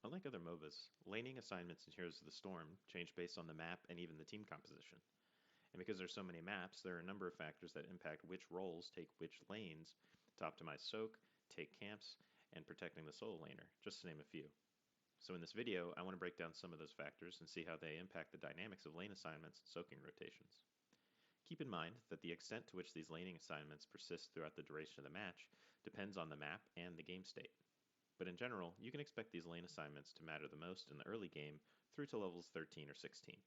Unlike other MOBAs, laning assignments in Heroes of the Storm change based on the map and even the team composition. And because there's so many maps, there are a number of factors that impact which roles take which lanes to optimize soak, take camps, and protecting the solo laner, just to name a few. So in this video, I want to break down some of those factors and see how they impact the dynamics of lane assignments and soaking rotations. Keep in mind that the extent to which these laning assignments persist throughout the duration of the match depends on the map and the game state. But in general, you can expect these lane assignments to matter the most in the early game through to levels 13 or 16.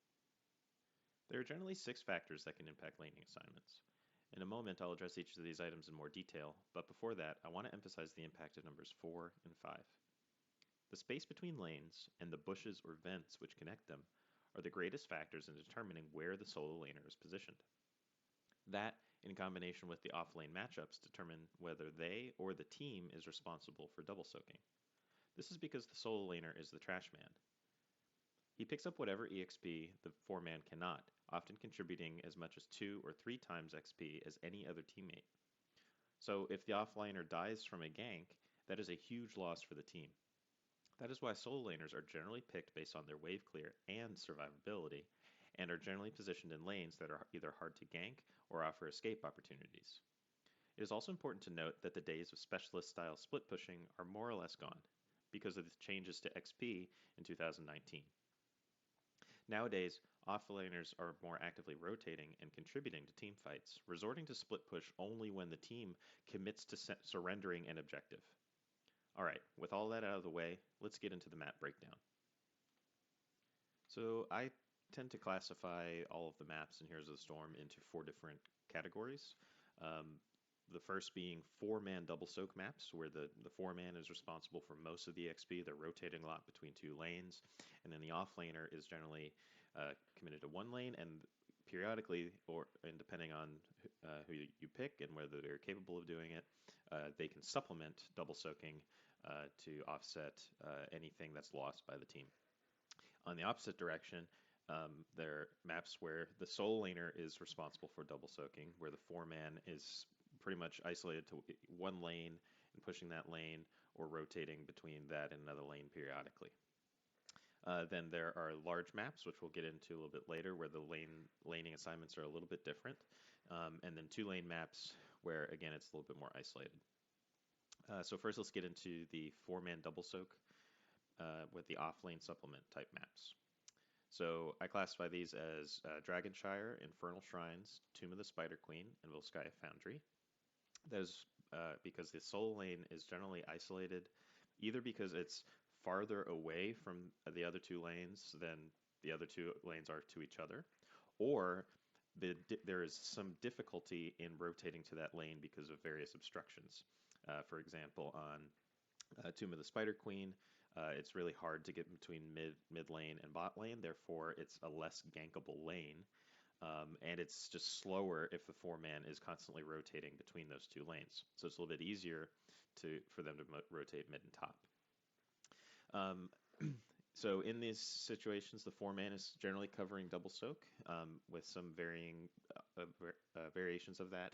There are generally 6 factors that can impact laning assignments. In a moment, I'll address each of these items in more detail, but before that, I want to emphasize the impact of numbers 4 and 5. The space between lanes and the bushes or vents which connect them are the greatest factors in determining where the solo laner is positioned. That, in combination with the offlane matchups, determine whether they or the team is responsible for double soaking. This is because the solo laner is the trash man. He picks up whatever EXP the 4-man cannot, often contributing as much as 2 or 3 times XP as any other teammate. So if the offlaner dies from a gank, that is a huge loss for the team. That is why solo laners are generally picked based on their wave clear and survivability, and are generally positioned in lanes that are either hard to gank or offer escape opportunities. It is also important to note that the days of specialist-style split pushing are more or less gone, because of the changes to XP in 2019. Nowadays, offlaners are more actively rotating and contributing to team fights, resorting to split push only when the team commits to surrendering an objective. Alright, with all that out of the way, let's get into the map breakdown. So I tend to classify all of the maps in Heroes of the Storm into 4 different categories. The first being 4-man double soak maps, where the 4-man is responsible for most of the XP. They're rotating a lot between 2 lanes, and then the offlaner is generally committed to 1 lane, and periodically, and depending on who you pick and whether they're capable of doing it, they can supplement double soaking to offset anything that's lost by the team. On the opposite direction, there are maps where the solo laner is responsible for double soaking, where the 4-man is pretty much isolated to 1 lane and pushing that lane or rotating between that and another lane periodically. Then there are large maps, which we'll get into a little bit later, where the laning assignments are a little bit different. And then 2-lane maps, where again it's a little bit more isolated. So first let's get into the 4-man double soak with the offlane supplement type maps. So I classify these as Shire, Infernal Shrines, Tomb of the Spider Queen, and Volskaya Foundry. That is because the solo lane is generally isolated, either because it's farther away from the other 2 lanes than the other 2 lanes are to each other, or there is some difficulty in rotating to that lane because of various obstructions. For example, on Tomb of the Spider Queen, it's really hard to get between mid lane and bot lane, therefore it's a less gankable lane. And it's just slower if the 4-man is constantly rotating between those 2 lanes. So it's a little bit easier for them to rotate mid and top. So in these situations, the 4-man is generally covering double soak with some varying variations of that.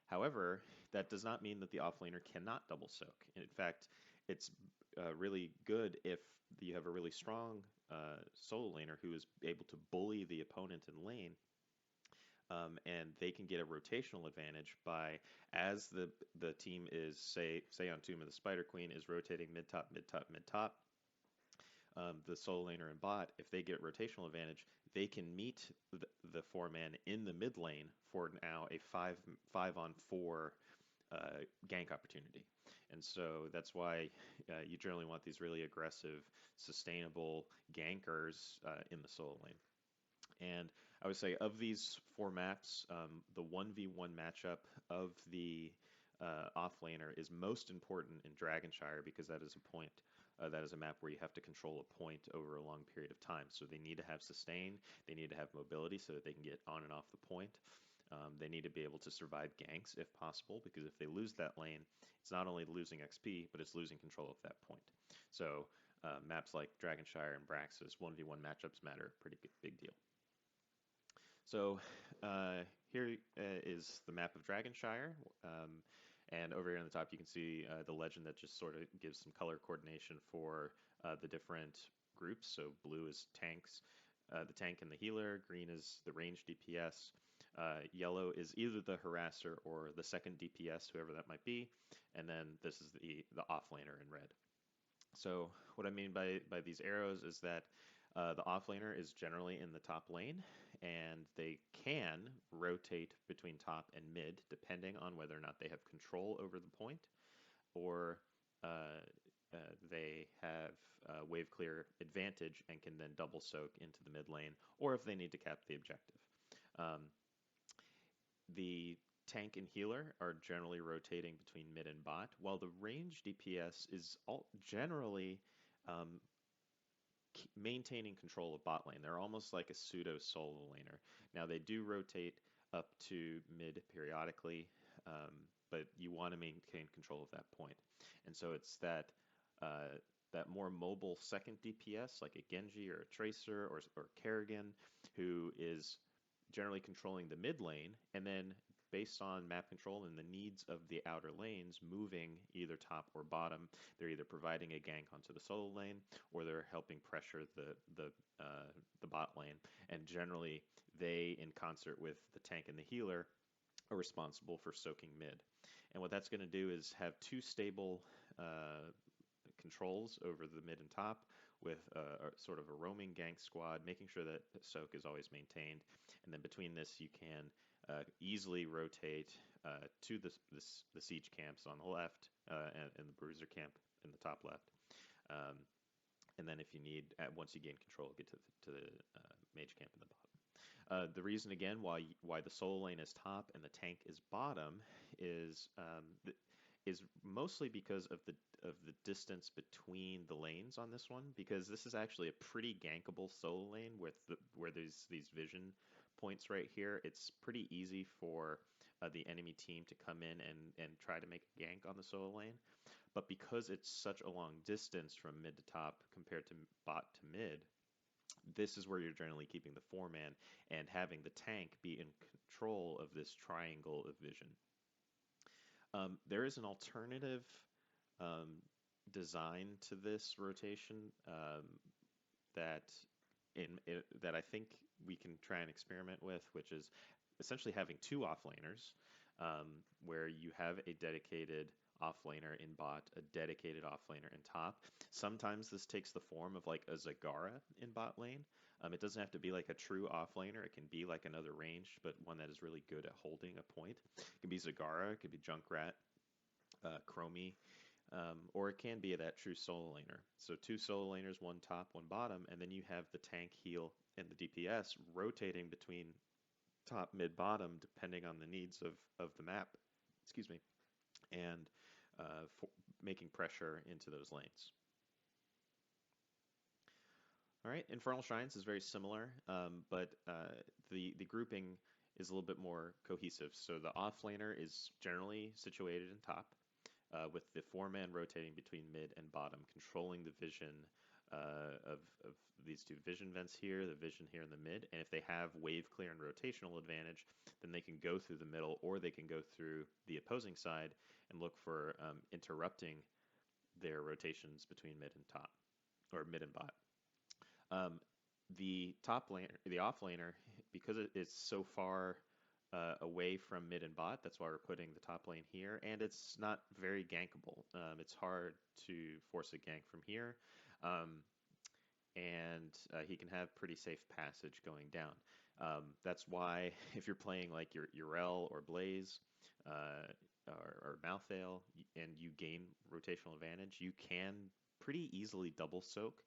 However, that does not mean that the offlaner cannot double soak. In fact, it's really good if you have a really strong solo laner who is able to bully the opponent in lane, and they can get a rotational advantage by, as the team is, say on Tomb of the Spider Queen, is rotating mid-top, mid-top, mid-top, the solo laner and bot, if they get rotational advantage, they can meet the 4-man in the mid lane for now a 5-on-4 gank opportunity. And so that's why you generally want these really aggressive, sustainable gankers in the solo lane. And I would say of these 4 maps, the 1v1 matchup of the offlaner is most important in Shire because that is a map where you have to control a point over a long period of time. So they need to have sustain, they need to have mobility so that they can get on and off the point. They need to be able to survive ganks if possible, because if they lose that lane, it's not only losing XP, but it's losing control of that point. So maps like Shire and Braxis, 1v1 matchups matter a pretty big deal. So here is the map of Shire. And over here on the top, you can see the legend that just sort of gives some color coordination for the different groups. So blue is tanks, the tank and the healer. Green is the range DPS. Yellow is either the harasser or the second DPS, whoever that might be. And then this is the offlaner in red. So what I mean by these arrows is that the offlaner is generally in the top lane, and they can rotate between top and mid depending on whether or not they have control over the point, or uh, they have wave clear advantage and can then double soak into the mid lane, or if they need to cap the objective. Um, the tank and healer are generally rotating between mid and bot, while the range DPS is generally um, maintaining control of bot lane. They're almost like a pseudo solo laner. Now they do rotate up to mid periodically, but you want to maintain control of that point. And so it's uh, that more mobile second DPS, like a Genji or a Tracer or Kerrigan, who is generally controlling the mid lane, and then based on map control and the needs of the outer lanes, moving either top or bottom. They're either providing a gank onto the solo lane, or they're helping pressure the bot lane. And generally, they, in concert with the tank and the healer, are responsible for soaking mid. And what that's going to do is have two stable controls over the mid and top, with sort of a roaming gank squad, making sure that soak is always maintained. And then between this, you can easily rotate to the siege camps on the left, and the bruiser camp in the top left. Um, and then if you need, once you gain control, get to the mage camp in the bottom. The reason again why the solo lane is top and the tank is bottom is mostly because of the distance between the lanes on this one, because this is actually a pretty gankable solo lane where there's these vision points right here. It's pretty easy for the enemy team to come in and try to make a gank on the solo lane. But because it's such a long distance from mid to top compared to bot to mid, this is where you're generally keeping the 4-man and having the tank be in control of this triangle of vision. There is an alternative um, design to this rotation that that I think we can try and experiment with, which is essentially having two offlaners, where you have a dedicated offlaner in bot, a dedicated offlaner in top. Sometimes this takes the form of like a Zagara in bot lane. It doesn't have to be like a true offlaner. It can be like another range, but one that is really good at holding a point. It can be Zagara, it could be Junkrat, Chromie, or it can be that true solo laner. So two solo laners, one top, one bottom, and then you have the tank, heal, and the DPS rotating between top, mid, bottom, depending on the needs of the map. Excuse me. And making pressure into those lanes. All right, Infernal Shrines is very similar, but the grouping is a little bit more cohesive. So the offlaner is generally situated in top, with the 4-man rotating between mid and bottom, controlling the vision of these two vision vents here, the vision here in the mid. And if they have wave clear and rotational advantage, then they can go through the middle, or they can go through the opposing side and look for interrupting their rotations between mid and top, or mid and bot. The top laner, the offlaner, because it's so far away from mid and bot, that's why we're putting the top lane here, and it's not very gankable. It's hard to force a gank from here, and he can have pretty safe passage going down. That's why if you're playing like your Urel or Blaze or Malthael and you gain rotational advantage, you can pretty easily double soak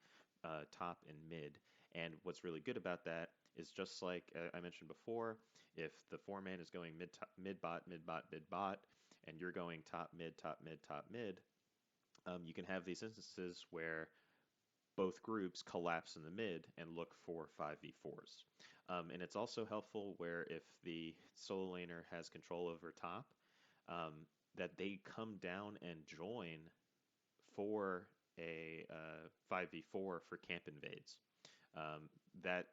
top and mid. And what's really good about that is, just like I mentioned before, if the 4-man is going mid bot, mid bot, mid bot, and you're going top mid, top mid, top mid, you can have these instances where both groups collapse in the mid and look for 5v4s. And it's also helpful where if the solo laner has control over top, that they come down and join for a 5v4 for camp invades. That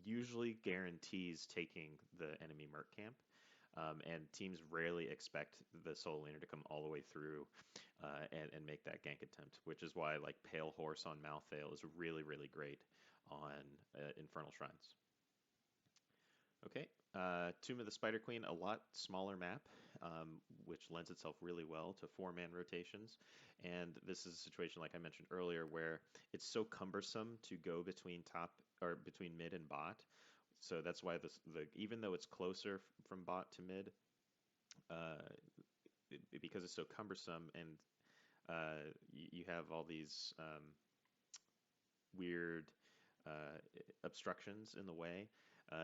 usually guarantees taking the enemy merc camp. And teams rarely expect the solo laner to come all the way through and make that gank attempt, which is why like Pale Horse on Malthael is really, really great on Infernal Shrines. Okay, Tomb of the Spider Queen, a lot smaller map, which lends itself really well to 4-man rotations. And this is a situation, like I mentioned earlier, where it's so cumbersome to go between top or between mid and bot. So that's why even though it's closer from bot to mid, uh, because it's so cumbersome and you have all these weird obstructions in the way,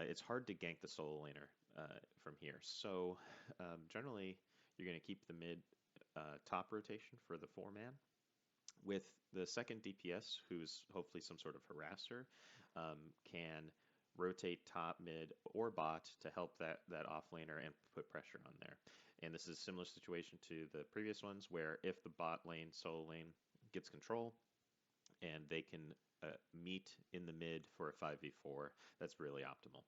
it's hard to gank the solo laner from here. So generally, you're going to keep the mid top rotation for the 4-man, with the second DPS, who's hopefully some sort of harasser, can rotate top, mid, or bot to help that offlaner and put pressure on there. And this is a similar situation to the previous ones, where if the bot lane, solo lane, gets control, and they can meet in the mid for a 5v4, that's really optimal.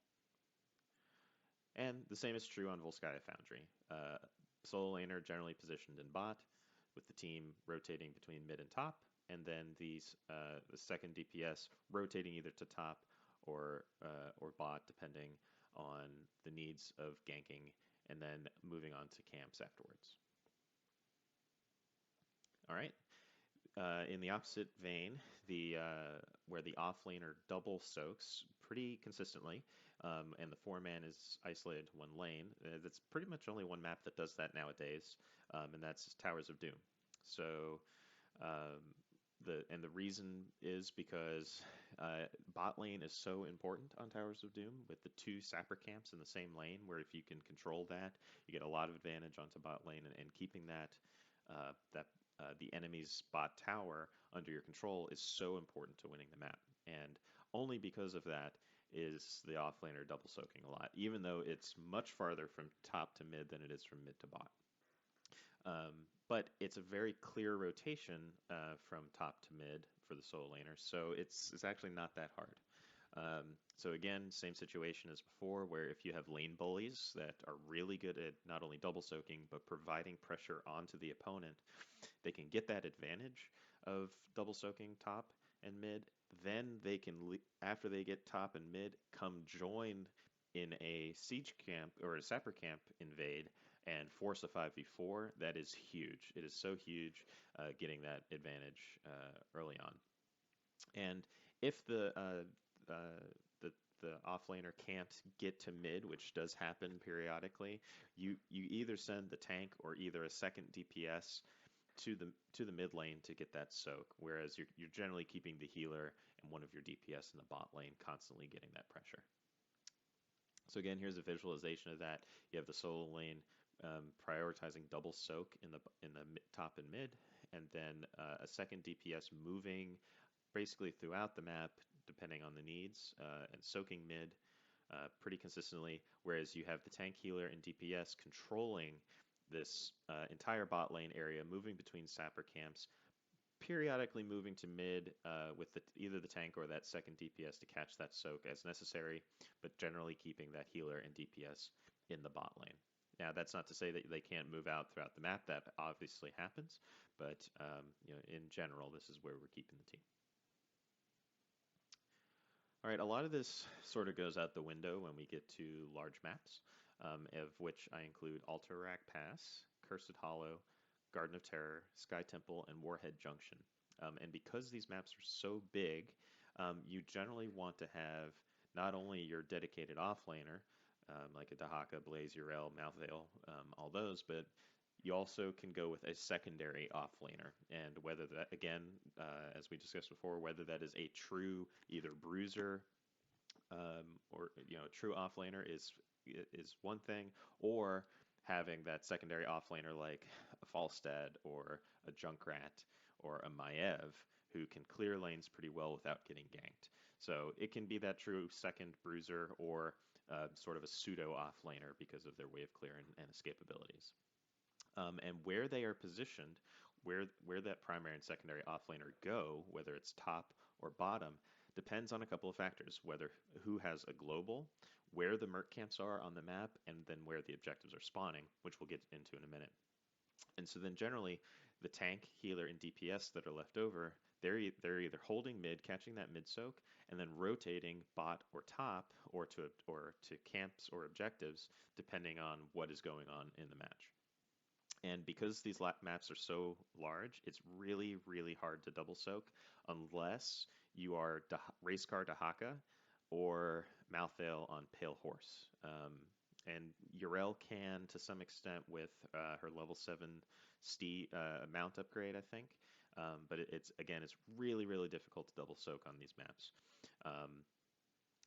And the same is true on Volskaya Foundry. Solo laner generally positioned in bot, with the team rotating between mid and top, and then the second DPS rotating either to top or bot, depending on the needs of ganking, and then moving on to camps afterwards. All right. In the opposite vein, where the offlaner double soaks pretty consistently, and the 4-man is isolated to one lane. That's pretty much only one map that does that nowadays, and that's Towers of Doom. So the reason is because bot lane is so important on Towers of Doom, with the 2 sapper camps in the same lane, where if you can control that, you get a lot of advantage onto bot lane, and keeping the enemy's bot tower under your control is so important to winning the map. And only because of that is the offlaner double soaking a lot, even though it's much farther from top to mid than it is from mid to bot. But it's a very clear rotation from top to mid for the solo laner, so it's actually not that hard. So again, same situation as before, where if you have lane bullies that are really good at not only double soaking, but providing pressure onto the opponent, they can get that advantage of double soaking top and mid. Then they can, after they get top and mid, come join in a siege camp or a sapper camp invade and force a 5v4. That is huge. It is so huge getting that advantage early on. And if the offlaner can't get to mid, which does happen periodically, you either send the tank or either a second DPS to the mid lane to get that soak, whereas you're generally keeping the healer and one of your DPS in the bot lane constantly getting that pressure. So again, here's a visualization of that. You have the solo lane prioritizing double soak in the top and mid, and then a second DPS moving basically throughout the map, depending on the needs, and soaking mid pretty consistently, whereas you have the tank, healer, and DPS controlling this entire bot lane area, moving between sapper camps, periodically moving to mid with either the tank or that second DPS to catch that soak as necessary, but generally keeping that healer and DPS in the bot lane. Now, that's not to say that they can't move out throughout the map. That obviously happens, but in general, this is where we're keeping the team. All right, a lot of this sort of goes out the window when we get to large maps, of which I include Alterac Pass, Cursed Hollow, Garden of Terror, Sky Temple, and Warhead Junction. And because these maps are so big, you generally want to have not only your dedicated offlaner, like a Dahaka, Blaze, Urel, Malthael, all those, but you also can go with a secondary offlaner, and whether that, again, as we discussed before, whether that is a true either bruiser or a true offlaner is one thing, or having that secondary offlaner like a Falstad or a Junkrat or a Maiev who can clear lanes pretty well without getting ganked. So it can be that true second bruiser or sort of a pseudo offlaner because of their wave clear and escape abilities. And where they are positioned, where that primary and secondary offlaner go, whether it's top or bottom, depends on a couple of factors, whether who has a global, where the merc camps are on the map, and then where the objectives are spawning, which we'll get into in a minute. And so then generally, the tank, healer, and DPS that are left over, they're either holding mid, catching that mid soak, and then rotating bot or top, or to camps or objectives, depending on what is going on in the match. And because these maps are so large, it's really, really hard to double soak unless you are Racecar Dahaka or Malthael on Pale Horse. And Yrel can to some extent with her level 7 mount upgrade, I think. But it's really, really difficult to double soak on these maps.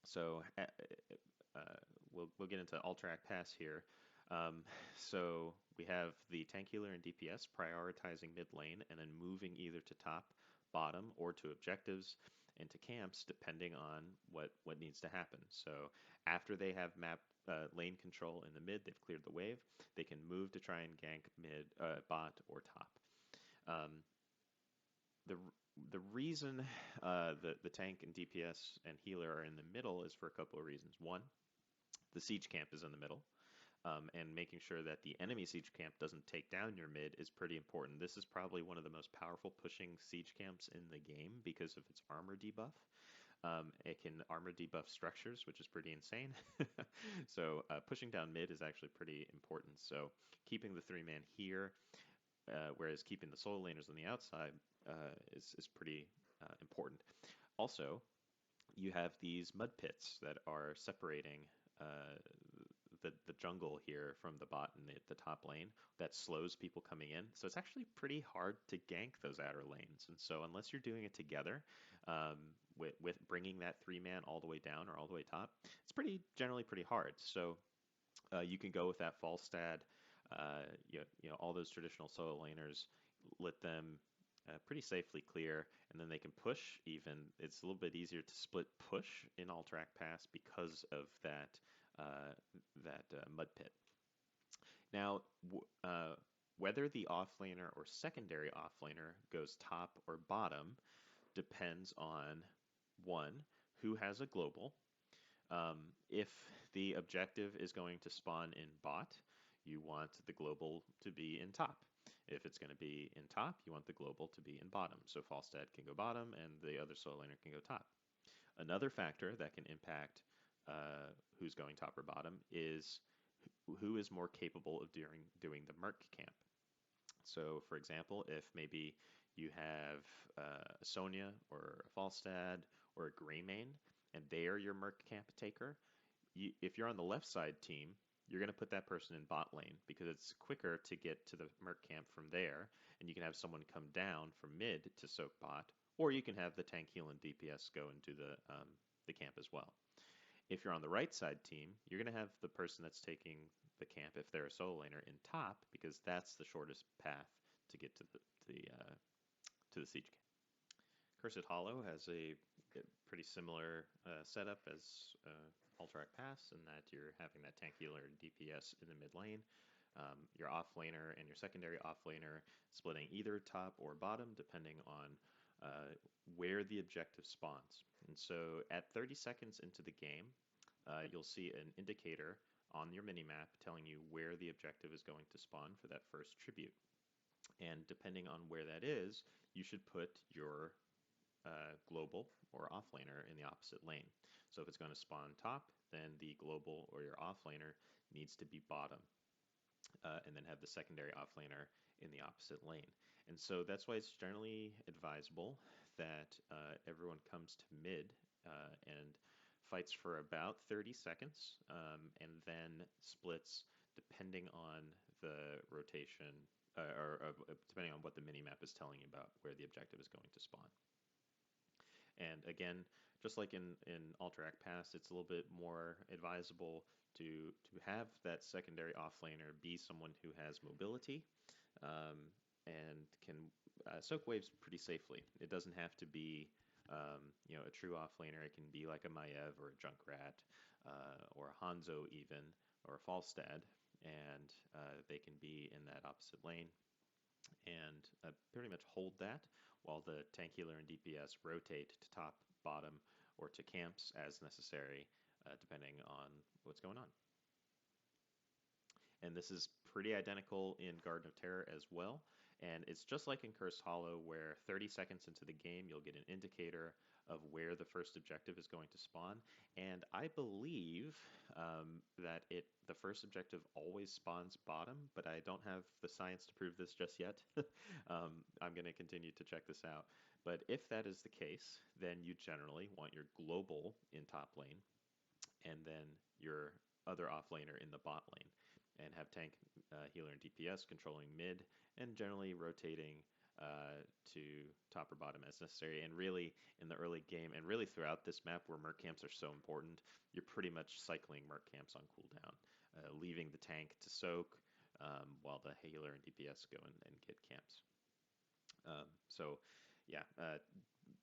So we'll get into Alterac Pass here. So we have the tank healer and DPS prioritizing mid lane and then moving either to top, bottom, or to objectives and to camps depending on what needs to happen. So after they have map lane control in the mid, they've cleared the wave, they can move to try and gank mid, bot, or top. The reason the tank and DPS and healer are in the middle is for a couple of reasons. One, the siege camp is in the middle. And making sure that the enemy siege camp doesn't take down your mid is pretty important. This is probably one of the most powerful pushing siege camps in the game because of its armor debuff. It can armor debuff structures, which is pretty insane. So pushing down mid is actually pretty important. So keeping the 3-man here, whereas keeping the solo laners on the outside is pretty important. Also, you have these mud pits that are separating the jungle here from the bot and the top lane that slows people coming in. So it's actually pretty hard to gank those outer lanes. And so unless you're doing it together with bringing that 3-man all the way down or all the way top, it's generally pretty hard. So you can go with that Falstad, all those traditional solo laners, let them pretty safely clear, and then they can push even. It's a little bit easier to split push in Alterac Pass because of that mud pit. Now, whether the offlaner or secondary offlaner goes top or bottom depends on, one, who has a global. If the objective is going to spawn in bot, you want the global to be in top. If it's going to be in top, you want the global to be in bottom. So Falstad can go bottom and the other solo laner can go top. Another factor that can impact who's going top or bottom is who is more capable of doing the merc camp. So, for example, if maybe you have a Sonya or a Falstad or a Greymane, and they are your merc camp taker, if you're on the left side team, you're going to put that person in bot lane because it's quicker to get to the merc camp from there, and you can have someone come down from mid to soak bot, or you can have the tank heal and DPS go into the camp as well. If you're on the right side team, you're going to have the person that's taking the camp, if they're a solo laner, in top because that's the shortest path to get to the siege camp. Cursed Hollow has a pretty similar setup as Alterac Pass in that you're having that tank healer and DPS in the mid lane. Your offlaner and your secondary offlaner splitting either top or bottom depending on where the objective spawns. And so at 30 seconds into the game, you'll see an indicator on your minimap telling you where the objective is going to spawn for that first tribute. And depending on where that is, you should put your global or offlaner in the opposite lane. So if it's going to spawn top, then the global or your offlaner needs to be bottom. And then have the secondary offlaner in the opposite lane. And so that's why it's generally advisable that everyone comes to mid and fights for about 30 seconds and then splits depending on the rotation or depending on what the minimap is telling you about where the objective is going to spawn. And again, just like in Alterac Pass, it's a little bit more advisable to have that secondary offlaner be someone who has mobility and can soak waves pretty safely. It doesn't have to be a true offlaner. It can be like a Maiev or a Junkrat or a Hanzo even, or a Falstad, and they can be in that opposite lane and pretty much hold that while the tank healer and DPS rotate to top, bottom, or to camps as necessary depending on what's going on. And this is pretty identical in Garden of Terror as well. And it's just like in Cursed Hollow, where 30 seconds into the game, you'll get an indicator of where the first objective is going to spawn. And I believe that the first objective always spawns bottom, but I don't have the science to prove this just yet. I'm going to continue to check this out. But if that is the case, then you generally want your global in top lane, and then your other offlaner in the bot lane, and have tank, healer, and DPS controlling mid, and generally rotating to top or bottom as necessary. And really, in the early game, and really throughout this map where merc camps are so important, you're pretty much cycling merc camps on cooldown, leaving the tank to soak while the healer and DPS go and get camps. So, yeah,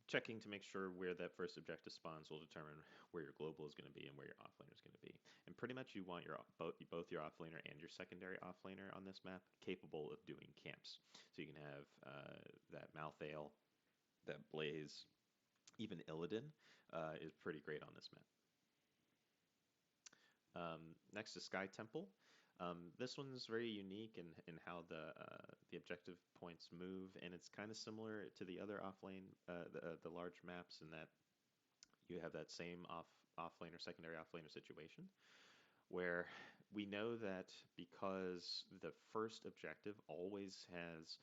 checking to make sure where that first objective spawns will determine where your global is going to be and where your offlaner is going to be. And pretty much you want both your offlaner and your secondary offlaner on this map capable of doing camps. So you can have that Malthael, that Blaze, even Illidan is pretty great on this map. Next is Sky Temple. This one's very unique in how the objective points move, and it's kind of similar to the other offlane, the large maps, in that you have that same offlaner, secondary offlaner situation, where we know that because the first objective always has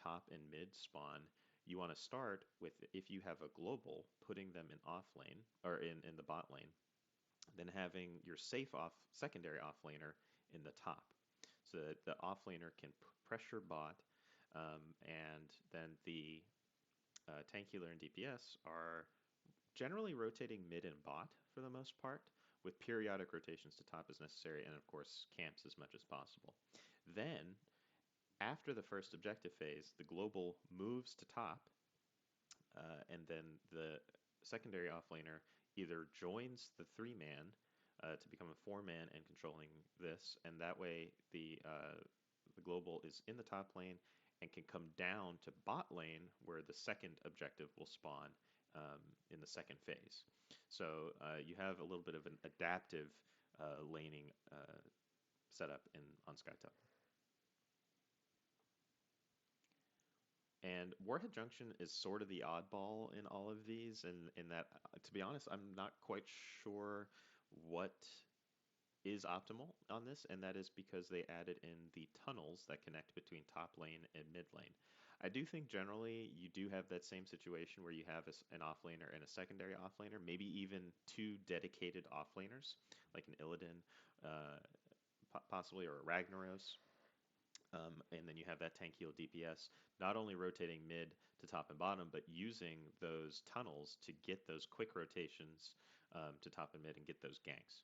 top and mid spawn, you want to start with, if you have a global, putting them in offlane, or in the bot lane, then having your safe secondary offlaner in the top, so that the offlaner can pressure bot, and then the tank, healer, and DPS are generally rotating mid and bot for the most part, with periodic rotations to top as necessary, and of course camps as much as possible. Then, after the first objective phase, the global moves to top, and then the secondary offlaner either joins the 3-man to become a 4-man and controlling this, and that way the global is in the top lane and can come down to bot lane where the second objective will spawn in the second phase. So you have a little bit of an adaptive laning setup on Sky Temple. And Warhead Junction is sort of the oddball in all of these, and in that, to be honest, I'm not quite sure what is optimal on this, and that is because they added in the tunnels that connect between top lane and mid lane. I do think generally you do have that same situation where you have an offlaner and a secondary offlaner, maybe even two dedicated offlaners, like an Illidan, possibly, or a Ragnaros. And then you have that tank, heal, DPS, not only rotating mid to top and bottom, but using those tunnels to get those quick rotations to top and mid and get those ganks.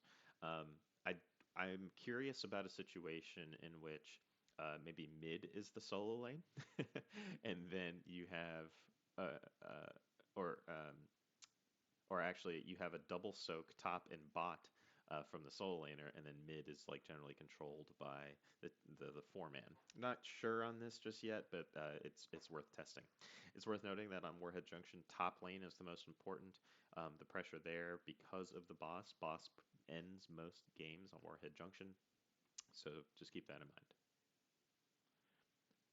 I'm curious about a situation in which maybe mid is the solo lane, and then you have, or actually you have a double soak top and bot from the solo laner, and then mid is like generally controlled by the 4-man. Not sure on this just yet, but it's worth testing. It's worth noting that on Warhead Junction, top lane is the most important. The pressure there, because of the boss ends most games on Warhead Junction, so just keep that in mind.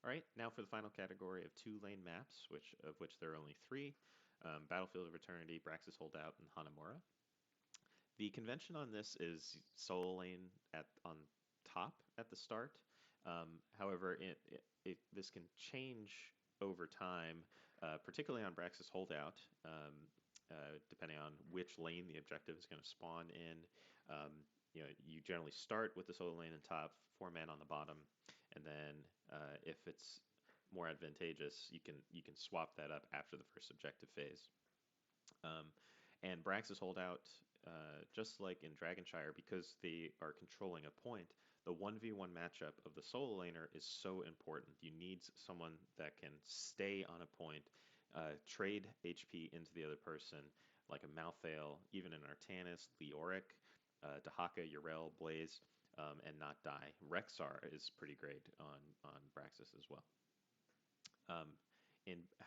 All right, now for the final category of 2-lane maps, of which there are only 3: Battlefield of Eternity, Braxis Holdout, and Hanamura. The convention on this is solo lane on top at the start. However, this can change over time, particularly on Braxis Holdout, depending on which lane the objective is going to spawn in. You generally start with the solo lane on top, 4-man on the bottom, and then if it's more advantageous, you can swap that up after the first objective phase. And Braxis Holdout, just like in Shire, because they are controlling a point, the 1v1 matchup of the solo laner is so important. You need someone that can stay on a point, trade HP into the other person, like a Malthael, even an Artanis, Leoric, Dahaka, Yrel, Blaze, and not die. Rexar is pretty great on Braxis as well.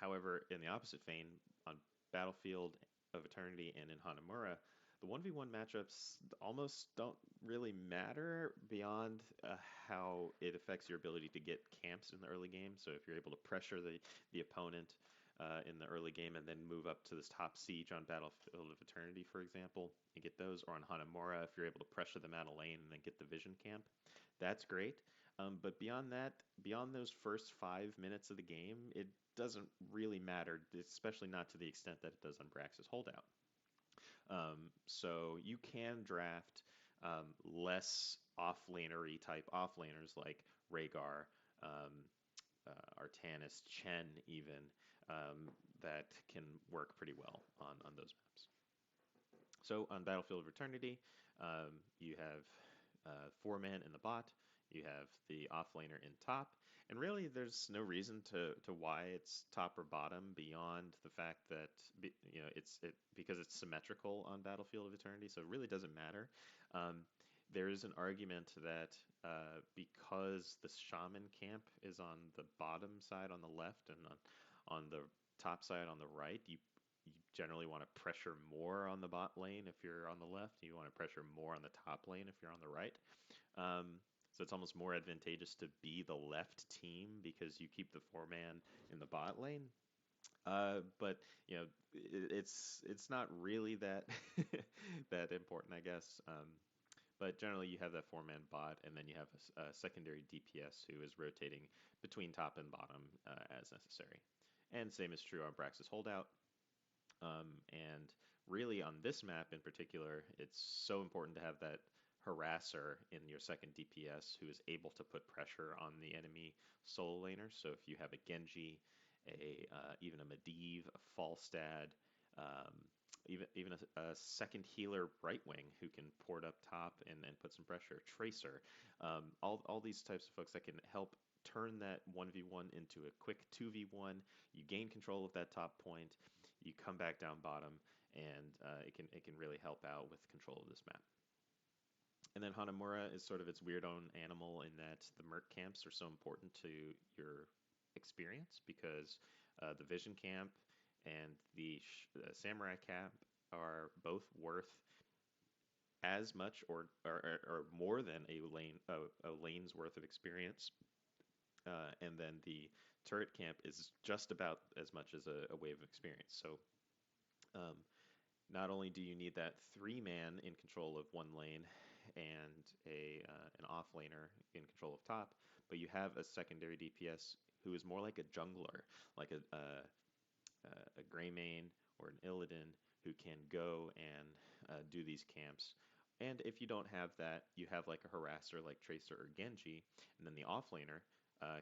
However, in the opposite vein, on Battlefield of Eternity and in Hanamura, The 1v1 matchups almost don't really matter beyond how it affects your ability to get camps in the early game. So if you're able to pressure the opponent in the early game and then move up to this top siege on Battlefield of Eternity, for example, and get those, or on Hanamura, if you're able to pressure them out of lane and then get the vision camp, that's great. But beyond that, beyond those first 5 minutes of the game, it doesn't really matter, especially not to the extent that it does on Braxis Holdout. So you can draft less offlanery type offlaners like Rhaegar, um, Artanis, Chen even, that can work pretty well on those maps. So on Battlefield of Eternity, you have 4 men in the bot, you have the offlaner in top, and really there's no reason to why it's top or bottom beyond the fact that because it's symmetrical on Battlefield of Eternity, so it really doesn't matter. There is an argument that because the shaman camp is on the bottom side on the left and on the top side on the right, you generally want to pressure more on the bot lane if you're on the left. You want to pressure more on the top lane if you're on the right. So it's almost more advantageous to be the left team because you keep the 4-man in the bot lane. But it's not really that that important, I guess. But generally, you have that 4-man bot, and then you have a secondary DPS who is rotating between top and bottom as necessary. And same is true on Braxis Holdout. And really, on this map in particular, it's so important to have that harasser in your second DPS who is able to put pressure on the enemy solo laner. So if you have a Genji, even a Medivh, a Falstad, even a second healer right wing who can port up top and put some pressure, Tracer, all these types of folks that can help turn that 1v1 into a quick 2v1. You gain control of that top point, you come back down bottom, and it can really help out with control of this map. And then Hanamura is sort of its weird own animal in that the merc camps are so important to your experience because the vision camp and the samurai camp are both worth as much or more than a lane's worth of experience. And then the turret camp is just about as much as a wave of experience. So not only do you need that 3-man in control of one lane and an offlaner in control of top, but you have a secondary DPS who is more like a jungler, like a Greymane or an Illidan who can go and do these camps. And if you don't have that, you have like a harasser like Tracer or Genji, and then the offlaner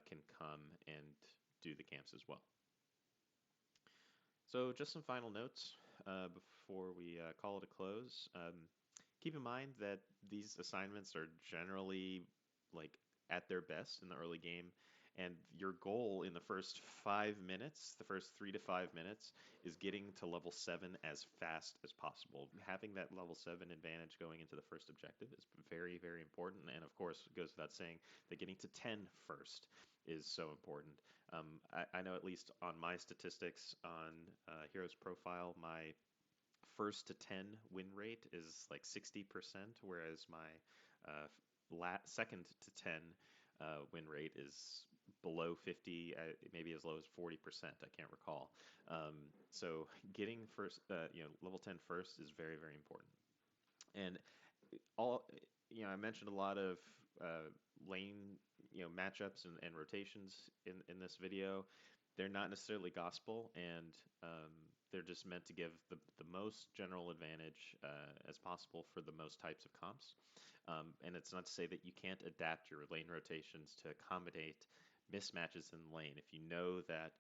can come and do the camps as well. So just some final notes before we call it a close. Keep in mind that these assignments are generally like at their best in the early game, and your goal in the first 5 minutes, the first 3 to 5 minutes, is getting to level 7 as fast as possible. Having that level 7 advantage going into the first objective is very, very important, and of course, it goes without saying that getting to 10 first is so important. I know at least on my statistics on Heroes Profile, my first to 10 win rate is like 60%, whereas my second to 10 win rate is below 50, maybe as low as 40%. I can't recall. So getting first, level 10 first is very, very important. And I mentioned a lot of lane, matchups and rotations in this video. They're not necessarily gospel, and they're just meant to give the most general advantage as possible for the most types of comps. And it's not to say that you can't adapt your lane rotations to accommodate mismatches in the lane. If you know that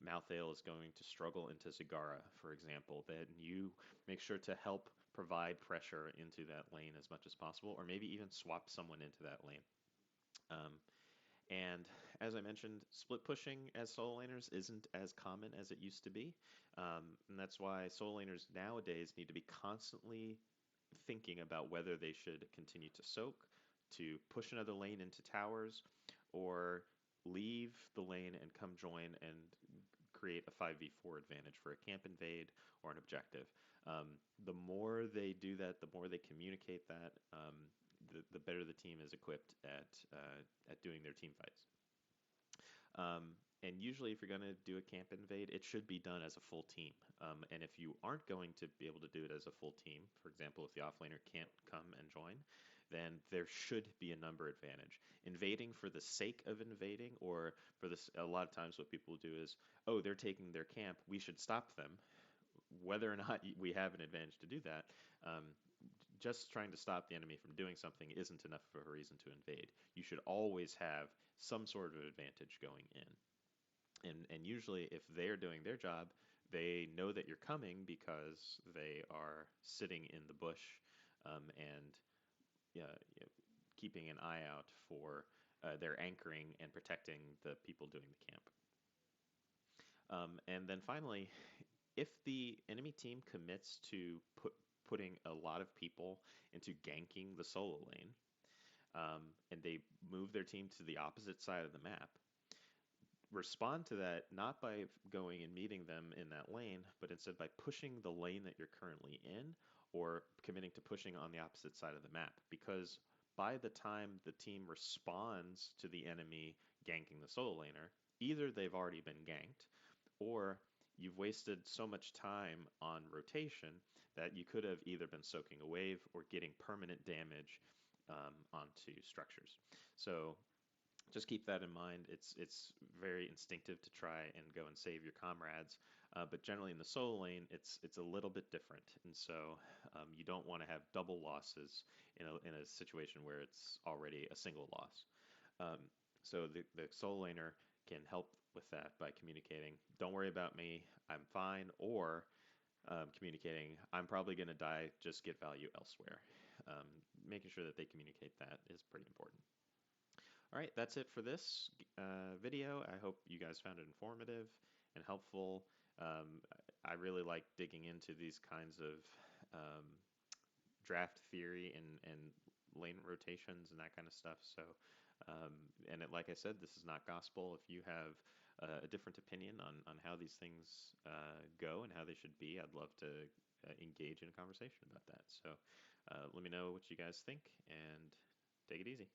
Malthael is going to struggle into Zagara, for example, then you make sure to help provide pressure into that lane as much as possible, or maybe even swap someone into that lane. And as I mentioned, split pushing as solo laners isn't as common as it used to be. And that's why solo laners nowadays need to be constantly thinking about whether they should continue to soak, to push another lane into towers, or leave the lane and come join and create a 5v4 advantage for a camp invade or an objective. The more they do that, the more they communicate that, the better the team is equipped at doing their team fights. And usually, if you're going to do a camp invade, it should be done as a full team. And if you aren't going to be able to do it as a full team, for example, if the offlaner can't come and join, then there should be a number advantage. Invading for the sake of invading, or for this, a lot of times what people do is, oh, they're taking their camp, we should stop them. Whether or not we have an advantage to do that, just trying to stop the enemy from doing something isn't enough of a reason to invade. You should always have some sort of advantage going in. And usually, if they're doing their job, they know that you're coming because they are sitting in the bush and keeping an eye out for their anchoring and protecting the people doing the camp. And then finally, if the enemy team commits to putting a lot of people into ganking the solo lane, and they move their team to the opposite side of the map, respond to that not by going and meeting them in that lane, but instead by pushing the lane that you're currently in, or committing to pushing on the opposite side of the map. Because by the time the team responds to the enemy ganking the solo laner, either they've already been ganked, or you've wasted so much time on rotation that you could have either been soaking a wave or getting permanent damage onto structures. So just keep that in mind. It's very instinctive to try and go and save your comrades, but generally in the solo lane, it's a little bit different, and so you don't want to have double losses in a situation where it's already a single loss. So the solo laner can help with that by communicating, "Don't worry about me, I'm fine," or communicating, "I'm probably going to die, just get value elsewhere." Making sure that they communicate that is pretty important. All right, that's it for this video. I hope you guys found it informative and helpful. I really like digging into these kinds of draft theory and lane rotations and that kind of stuff. So, like I said, this is not gospel. If you have a different opinion on how these things go and how they should be, I'd love to engage in a conversation about that. So let me know what you guys think, and take it easy.